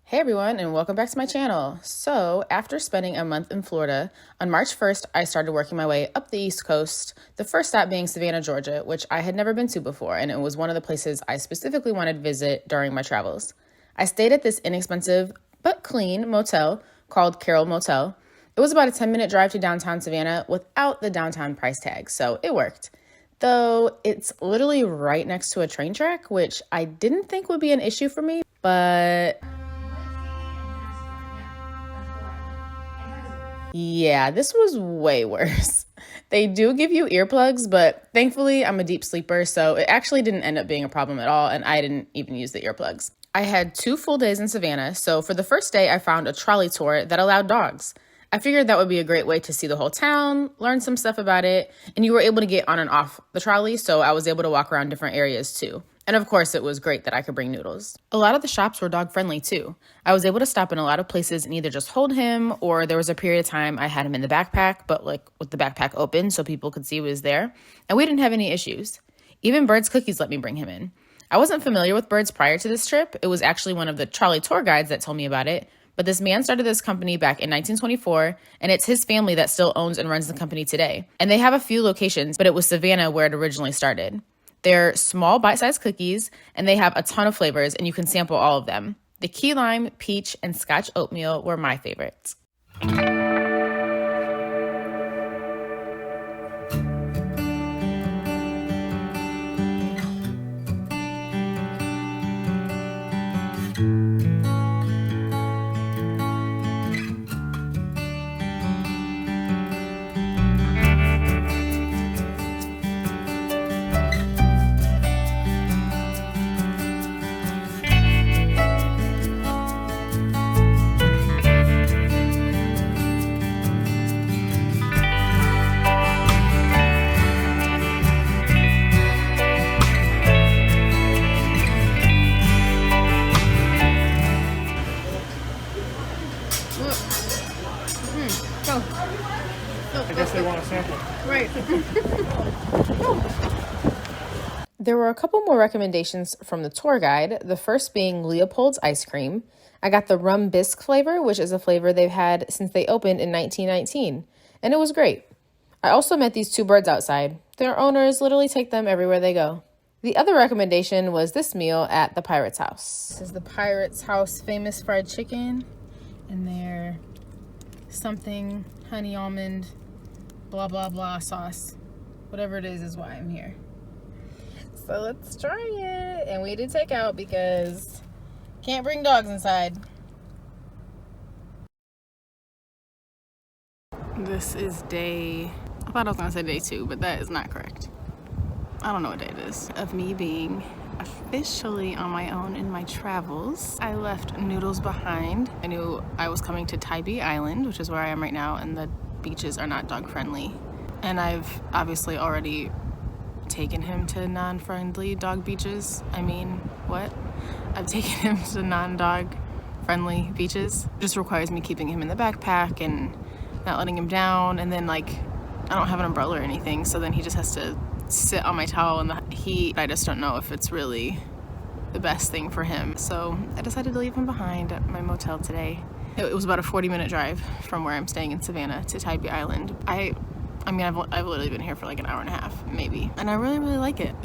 Hey everyone, and welcome back to my channel. So, after spending a month in Florida, on March 1st, I started working my way up the East Coast, the first stop being Savannah, Georgia, which I had never been to before, and it was one of the places I specifically wanted to visit during my travels. I stayed at this inexpensive but clean motel called Carole Motel. It was about a 10-minute drive to downtown Savannah without the downtown price tag, so it worked. Though it's literally right next to a train track, which I didn't think would be an issue for me, but yeah, this was way worse. They do give you earplugs, but thankfully I'm a deep sleeper, so it actually didn't end up being a problem at all, and I didn't even use the earplugs. I had 2 full days in Savannah, so for the first day I found a trolley tour that allowed dogs. I figured that would be a great way to see the whole town, learn some stuff about it, and you were able to get on and off the trolley, so I was able to walk around different areas too. And of course, it was great that I could bring Noodles. A lot of the shops were dog friendly too. I was able to stop in a lot of places and either just hold him, or there was a period of time I had him in the backpack, but like with the backpack open so people could see he was there. And we didn't have any issues. Even Byrds Cookies let me bring him in. I wasn't familiar with Byrds prior to this trip. It was actually one of the trolley tour guides that told me about it. But this man started this company back in 1924, and it's his family that still owns and runs the company today. And they have a few locations, but it was Savannah where it originally started. They're small bite-sized cookies, and they have a ton of flavors, and you can sample all of them. The key lime, peach, and scotch oatmeal were my favorites. I guess they want a sample. Right. There were a couple more recommendations from the tour guide, the first being Leopold's ice cream. I got the rum bisque flavor, which is a flavor they've had since they opened in 1919, and it was great. I also met these 2 birds outside. Their owners literally take them everywhere they go. The other recommendation was this meal at the Pirate's House. This is the Pirate's House famous fried chicken, and their something honey almond blah blah blah sauce. Whatever it is why I'm here. So let's try it. And we did take out because can't bring dogs inside. This is I thought I was gonna say day 2, but that is not correct. I don't know what day it is of me being officially on my own in my travels. I left Noodles behind. I knew I was coming to Tybee Island, which is where I am right now, and the beaches are not dog friendly. And I've obviously already taken him to non-friendly dog beaches. I mean, what? I've taken him to non-dog friendly beaches. It just requires me keeping him in the backpack and not letting him down. And then like, I don't have an umbrella or anything, so then he just has to sit on my towel in the heat. I just don't know if it's really the best thing for him. So I decided to leave him behind at my motel today. It was about a 40-minute drive from where I'm staying in Savannah to Tybee Island. I mean, I've literally been here for like an hour and a half, maybe. And I really, really like it.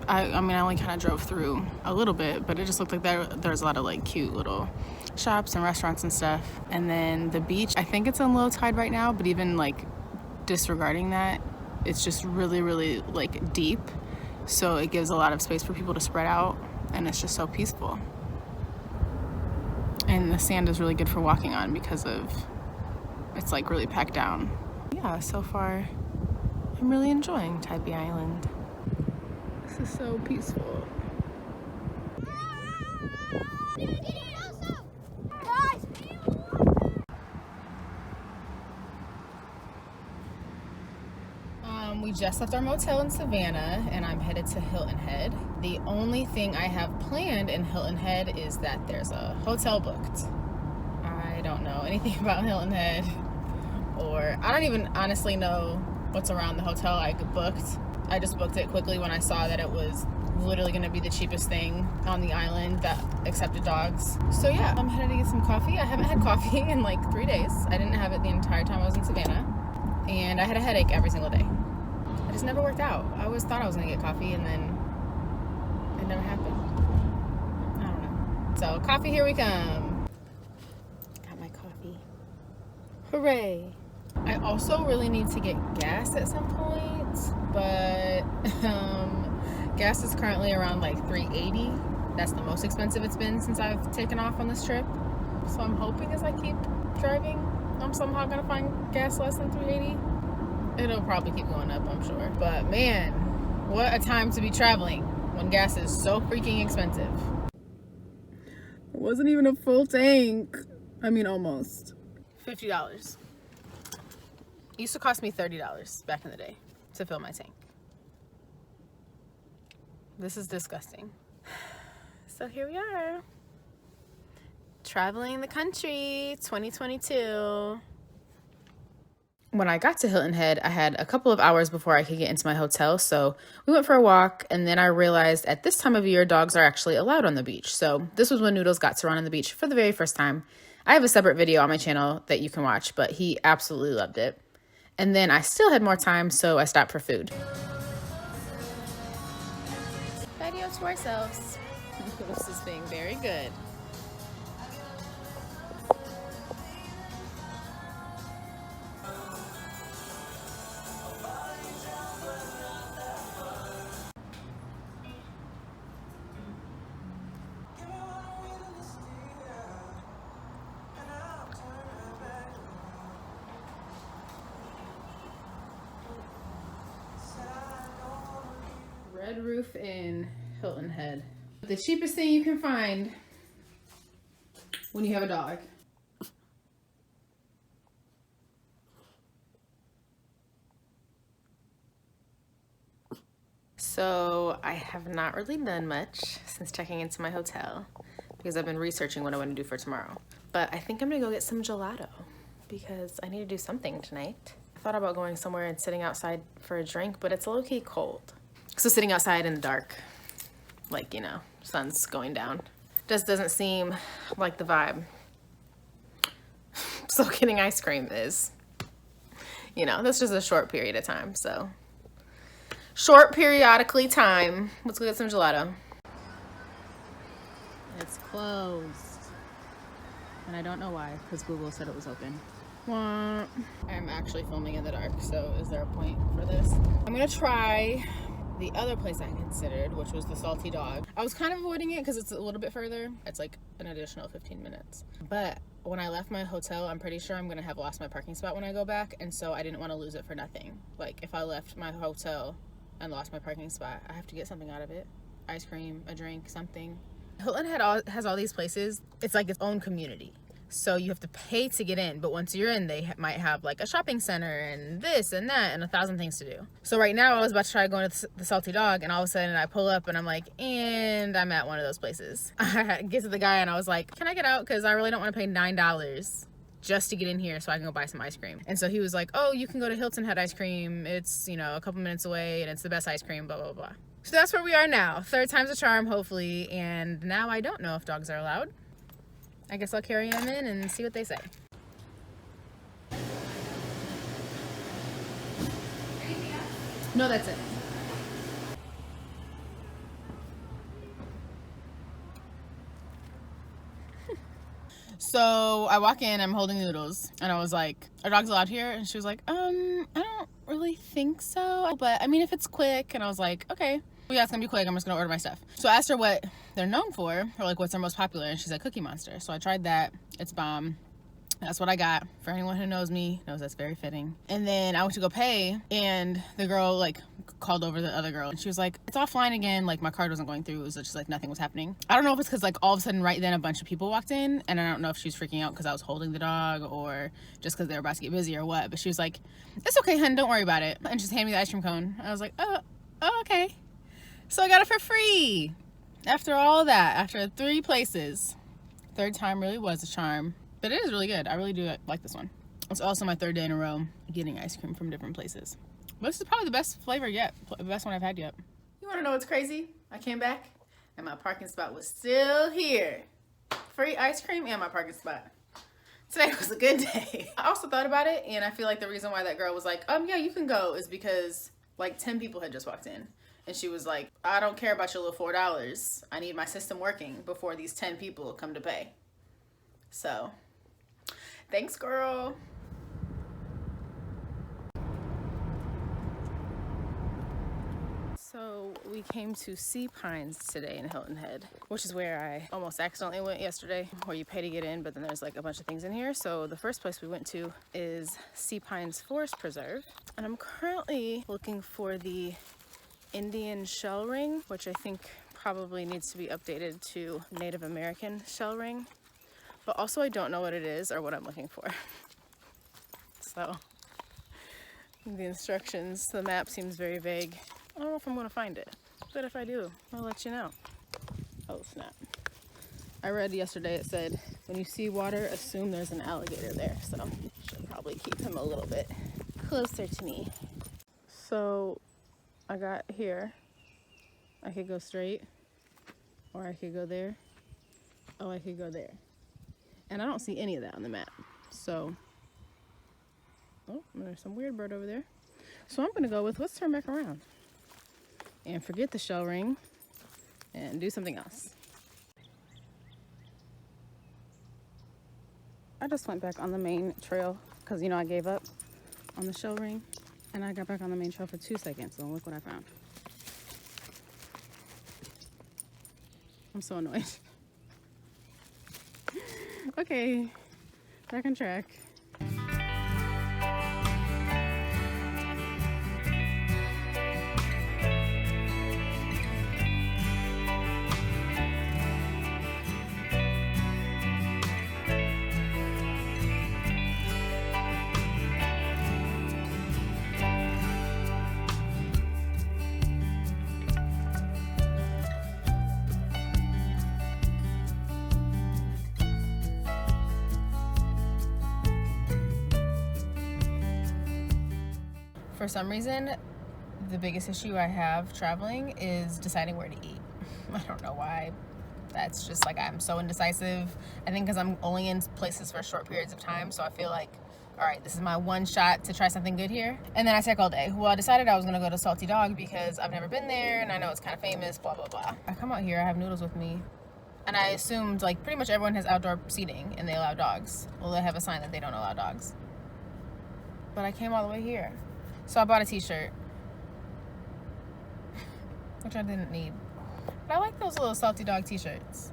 I mean, I only kind of drove through a little bit, but it just looked like there's a lot of like cute little shops and restaurants and stuff. And then the beach, I think it's on low tide right now, but even like disregarding that, it's just really, really like deep. So it gives a lot of space for people to spread out, and it's just so peaceful. And the sand is really good for walking on because it's like really packed down. Yeah, so far I'm really enjoying Tybee Island. This is so peaceful. We just left our motel in Savannah, and I'm headed to Hilton Head. The only thing I have planned in Hilton Head is that there's a hotel booked. I don't know anything about Hilton Head, or I don't even honestly know what's around the hotel I booked. I just booked it quickly when I saw that it was literally going to be the cheapest thing on the island that accepted dogs. So yeah, I'm headed to get some coffee. I haven't had coffee in like 3 days. I didn't have it the entire time I was in Savannah, and I had a headache every single day. It just never worked out. I always thought I was going to get coffee, and then it never happened. I don't know. So coffee, here we come. Got my coffee. Hooray. I also really need to get gas at some point, but gas is currently around like $3.80. That's the most expensive it's been since I've taken off on this trip. So I'm hoping as I keep driving, I'm somehow gonna find gas less than $3.80. It'll probably keep going up, I'm sure. But man, what a time to be traveling when gas is so freaking expensive. It wasn't even a full tank. I mean, almost. $50. It used to cost me $30 back in the day to fill my tank. This is disgusting. So here we are, traveling the country, 2022. When I got to Hilton Head, I had a couple of hours before I could get into my hotel, so we went for a walk, and then I realized at this time of year, dogs are actually allowed on the beach. So this was when Noodles got to run on the beach for the very first time. I have a separate video on my channel that you can watch, but he absolutely loved it. And then I still had more time, so I stopped for food. Patio to ourselves. This is being very good. Red Roof in Hilton Head. The cheapest thing you can find when you have a dog. So I have not really done much since checking into my hotel because I've been researching what I want to do for tomorrow. But I think I'm gonna go get some gelato because I need to do something tonight. I thought about going somewhere and sitting outside for a drink, but it's low-key cold. So sitting outside in the dark, like, you know, sun's going down, just doesn't seem like the vibe. So getting ice cream is, you know, that's just a short period of time. So short periodically time. Let's go get some gelato. It's closed. And I don't know why, because Google said it was open. I'm actually filming in the dark, so is there a point for this? I'm gonna try the other place I considered, which was the Salty Dog. I was kind of avoiding it because it's a little bit further. It's like an additional 15 minutes. But when I left my hotel, I'm pretty sure I'm gonna have lost my parking spot when I go back, and so I didn't want to lose it for nothing. Like, if I left my hotel and lost my parking spot, I have to get something out of it. Ice cream, a drink, something. Hilton Head has all these places. It's like its own community. So you have to pay to get in, but once you're in, they might have like a shopping center and this and that and 1,000 things to do. So right now I was about to try going to the Salty Dog, and all of a sudden I pull up and I'm like, and I'm at one of those places. I get to the guy and I was like, can I get out? Because I really don't want to pay $9 just to get in here so I can go buy some ice cream. And so he was like, oh, you can go to Hilton Head Ice Cream. It's, you know, a couple minutes away and it's the best ice cream, blah, blah, blah. So that's where we are now. Third time's a charm, hopefully. And now I don't know if dogs are allowed. I guess I'll carry them in and see what they say. Anything else? No, that's it. So I walk in, I'm holding Noodles, and I was like, are dogs allowed here? And she was like, I don't really think so, but I mean, if it's quick. And I was like, okay. Well, yeah, it's gonna be quick. I'm just gonna order my stuff. So I asked her what they're known for, or like what's their most popular, and she's like Cookie Monster. So I tried that. It's bomb. That's what I got. For anyone who knows me, knows that's very fitting. And then I went to go pay, and the girl like called over the other girl, and she was like, it's offline again. Like my card wasn't going through. It was just like nothing was happening. I don't know if it's because like all of a sudden right then a bunch of people walked in, and I don't know if she was freaking out because I was holding the dog or just because they were about to get busy or what. But she was like, it's okay, hun, don't worry about it, and just handed me the ice cream cone. I was like, oh okay. So I got it for free. After all that, after 3 places, third time really was a charm. But it is really good. I really do like this one. It's also my 3rd day in a row getting ice cream from different places. This is probably the best flavor yet. The best one I've had yet. You want to know what's crazy? I came back and my parking spot was still here. Free ice cream and my parking spot. Today was a good day. I also thought about it, and I feel like the reason why that girl was like, yeah, you can go, is because like 10 people had just walked in. And she was like, I don't care about your little $4. I need my system working before these 10 people come to pay. So, thanks, girl. So we came to Sea Pines today in Hilton Head, which is where I almost accidentally went yesterday, where you pay to get in, but then there's like a bunch of things in here. So the first place we went to is Sea Pines Forest Preserve. And I'm currently looking for the Indian shell ring, which I think probably needs to be updated to Native American shell ring. But also I don't know what it is or what I'm looking for. So the instructions, the map seems very vague. I don't know if I'm gonna find it, but if I do, I'll let you know. Oh snap. I read yesterday, it said, when you see water, assume there's an alligator there. So should probably keep him a little bit closer to me. So I got here. I could go straight, or I could go there. Oh, I could go there. And I don't see any of that on the map. So, oh, there's some weird bird over there. So I'm gonna go with, let's turn back around and forget the shell ring and do something else. I just went back on the main trail because, you know, I gave up on the shell ring, and I got back on the main trail for 2 seconds, and look what I found. I'm so annoyed. Okay, back on track. For some reason, the biggest issue I have traveling is deciding where to eat. I don't know why. That's just like, I'm so indecisive. I think because I'm only in places for short periods of time, so I feel like, all right, this is my one shot to try something good here. And then I take all day. Well, I decided I was gonna go to Salty Dog because I've never been there and I know it's kind of famous, blah, blah, blah. I come out here, I have noodles with me, and I assumed like pretty much everyone has outdoor seating and they allow dogs. Well, they have a sign that they don't allow dogs. But I came all the way here. So I bought a t-shirt, which I didn't need. But I like those little Salty Dog t-shirts.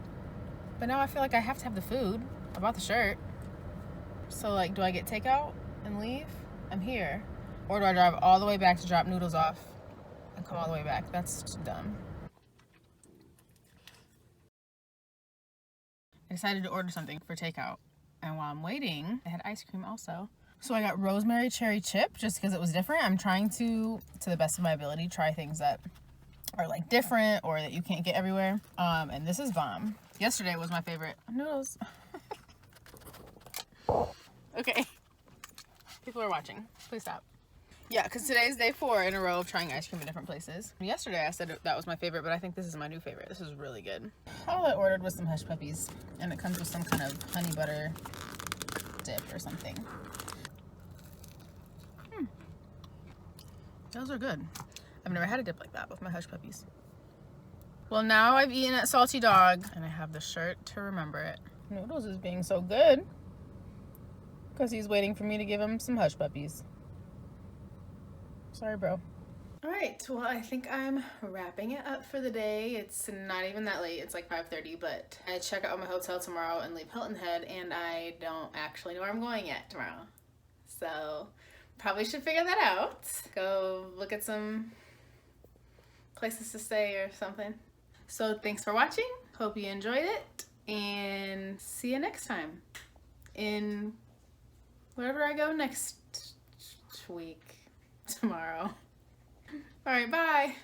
But now I feel like I have to have the food. I bought the shirt. So like, do I get takeout and leave? I'm here. Or do I drive all the way back to drop noodles off and come all the way back? That's dumb. I decided to order something for takeout. And while I'm waiting, I had ice cream also. So I got rosemary cherry chip just because it was different. I'm trying to the best of my ability, try things that are like different or that you can't get everywhere. And this is bomb. Yesterday was my favorite. Noodles. Okay. People are watching. Please stop. Yeah, because today's day 4 in a row of trying ice cream in different places. Yesterday I said that was my favorite, but I think this is my new favorite. This is really good. All I ordered was some hush puppies, and it comes with some kind of honey butter dip or something. Those are good. I've never had a dip like that with my hush puppies. Well, now I've eaten at Salty Dog, and I have the shirt to remember it. Noodles is being so good because he's waiting for me to give him some hush puppies. Sorry, bro. All right, well, I think I'm wrapping it up for the day. It's not even that late. It's like 5:30, but I check out my hotel tomorrow and leave Hilton Head, and I don't actually know where I'm going yet tomorrow. So probably should figure that out. Go look at some places to stay or something. So thanks for watching. Hope you enjoyed it, and see you next time in wherever I go next week, tomorrow. All right, bye.